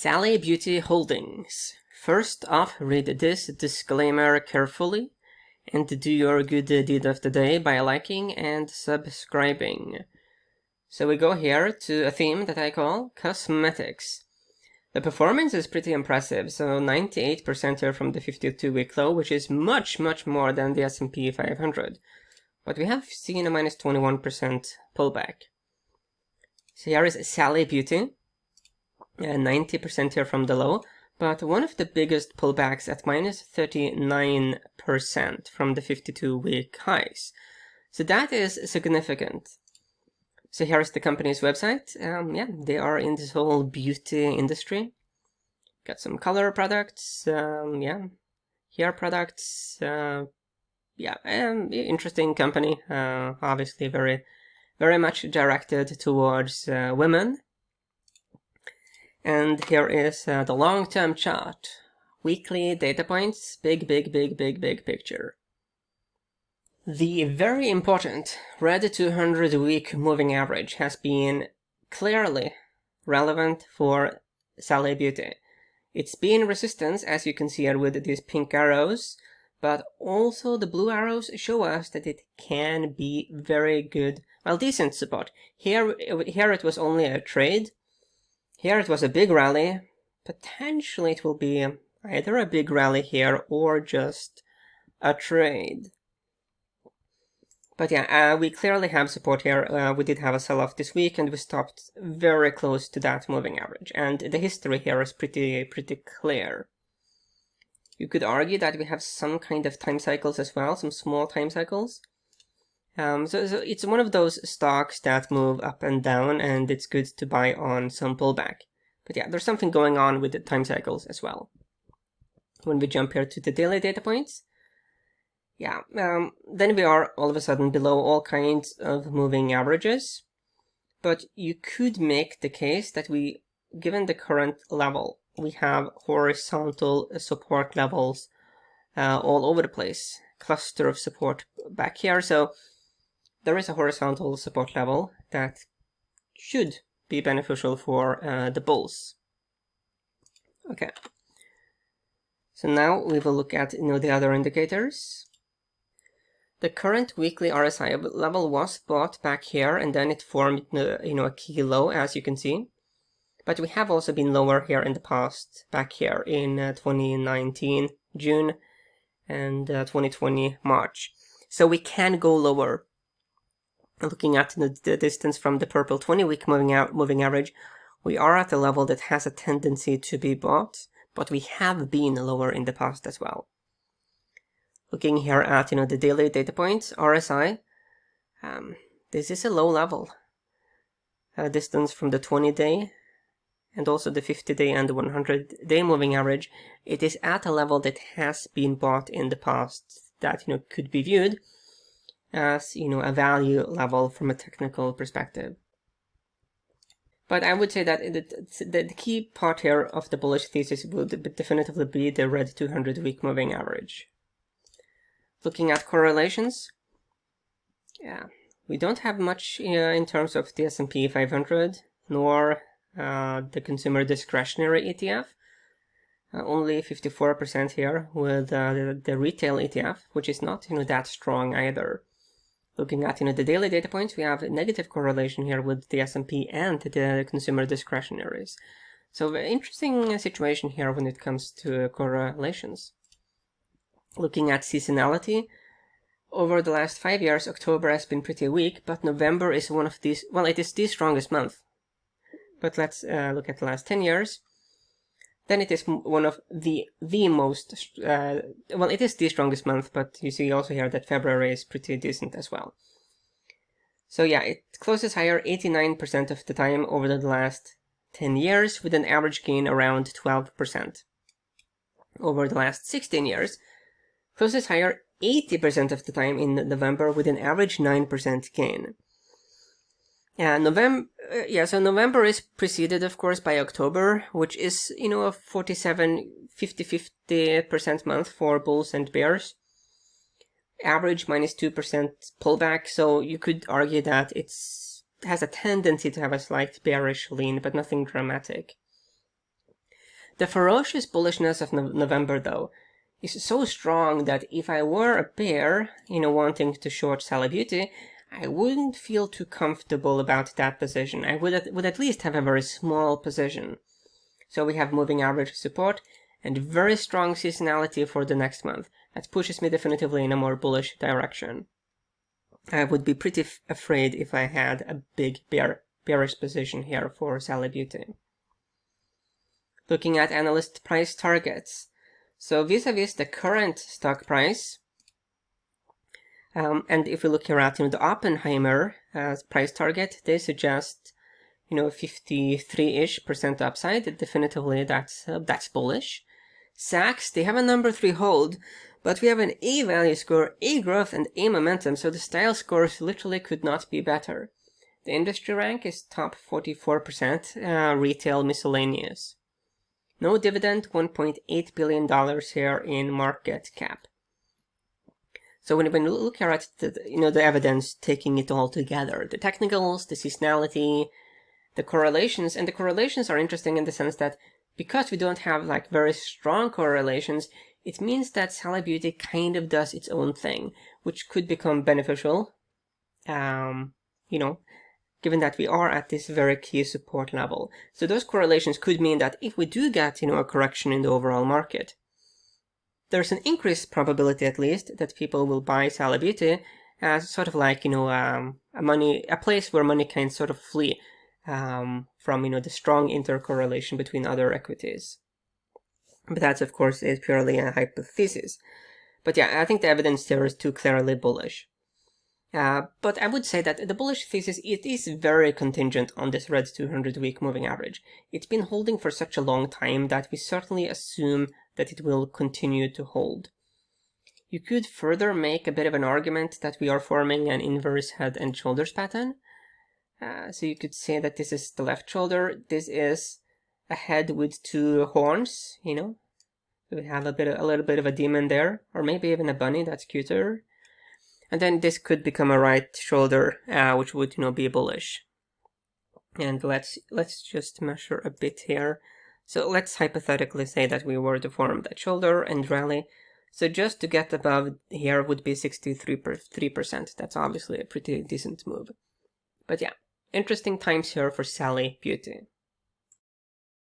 Sally Beauty Holdings. First off, read this disclaimer carefully and do your good deed of the day by liking and subscribing. So we go here to a theme that I call cosmetics. The performance is pretty impressive, so 98% here from the 52-week low, which is much more than the S&P 500. But we have seen a minus 21% pullback. So here is Sally Beauty, 90% here from the low, but one of the biggest pullbacks at minus 39% from the 52-week highs. So that is significant. So here is the company's website. They are in this whole beauty industry. Got some color products, hair products. Interesting company. Obviously very much directed towards women. And here is the long-term chart. Weekly data points, big picture. The very important red 200-week moving average has been clearly relevant for Sally Beauty. It's been resistance, as you can see here with these pink arrows, but also the blue arrows show us that it can be very good, decent support. Here it was only a trade. Here it was a big rally. Potentially it will be either a big rally here or just a trade. But we clearly have support here. We did have a sell-off this week and we stopped very close to that moving average. And the history here is pretty clear. You could argue that we have some kind of time cycles as well, some small time cycles. So it's one of those stocks that move up and down, and it's good to buy on some pullback. But there's something going on with the time cycles as well. When we jump here to the daily data points, then we are all of a sudden below all kinds of moving averages. But you could make the case that given the current level, we have horizontal support levels all over the place. Cluster of support back here. So there is a horizontal support level that should be beneficial for the bulls. Okay. So now we will look at the other indicators. The current weekly RSI level was bought back here, and then it formed a key low, as you can see. But we have also been lower here in the past, back here in 2019 June and 2020 March. So we can go lower. Looking at the distance from the purple 20-week moving average, we are at a level that has a tendency to be bought, but we have been lower in the past as well. Looking here at the daily data points, RSI, this is a low level. Distance from the 20-day and also the 50-day and the 100-day moving average, it is at a level that has been bought in the past that could be viewed as a value level from a technical perspective. But I would say that the key part here of the bullish thesis would definitely be the red 200-week moving average. Looking at correlations, we don't have much in terms of the S&P 500 nor the consumer discretionary ETF. Only 54% here with the retail ETF, which is not that strong either. Looking at the daily data points, we have a negative correlation here with the S&P and the consumer discretionaries. So interesting situation here when it comes to correlations. Looking at seasonality, over the last 5 years, October has been pretty weak, but November is one of these, it is the strongest month. But let's look at the last 10 years. Then it is one of the most, it is the strongest month, but you see also here that February is pretty decent as well. So it closes higher 89% of the time over the last 10 years with an average gain around 12%. Over the last 16 years, closes higher 80% of the time in November with an average 9% gain. So November is preceded, of course, by October, which is, a 50% month for bulls and bears. Average minus 2% pullback, so you could argue that it has a tendency to have a slight bearish lean, but nothing dramatic. The ferocious bullishness of November, though, is so strong that if I were a bear, wanting to short Sally Beauty, I wouldn't feel too comfortable about that position. I would at least have a very small position. So we have moving average support and very strong seasonality for the next month. That pushes me definitively in a more bullish direction. I would be pretty afraid if I had a big bearish position here for Sally Beauty. Looking at analyst price targets. So vis-a-vis the current stock price, and if we look here at the Oppenheimer price target, they suggest 53-ish% upside. Definitively, that's bullish. Sachs, they have a number 3 hold, but we have an A value score, A growth, and A momentum, so the style scores literally could not be better. The industry rank is top 44%, retail miscellaneous. No dividend, $1.8 billion here in market cap. So when you look here at the evidence, taking it all together, the technicals, the seasonality, the correlations, and the correlations are interesting in the sense that because we don't have very strong correlations, it means that Sally Beauty kind of does its own thing, which could become beneficial, given that we are at this very key support level. So those correlations could mean that if we do get, a correction in the overall market, there's an increased probability at least that people will buy Sally Beauty as sort of like, a place where money can sort of flee from, the strong intercorrelation between other equities. But that's, of course, is purely a hypothesis. But yeah, I think the evidence there is too clearly bullish. But I would say that the bullish thesis, it is very contingent on this red 200-week moving average. It's been holding for such a long time that we certainly assume that it will continue to hold. You could further make a bit of an argument that we are forming an inverse head and shoulders pattern. So you could say that this is the left shoulder, this is a head with 2 horns, We have a little bit of a demon there, or maybe even a bunny, that's cuter. And then this could become a right shoulder, which would, be bullish. And let's just measure a bit here. So let's hypothetically say that we were to form that shoulder and rally. So just to get above here would be 63%. That's obviously a pretty decent move. But yeah, interesting times here for Sally Beauty.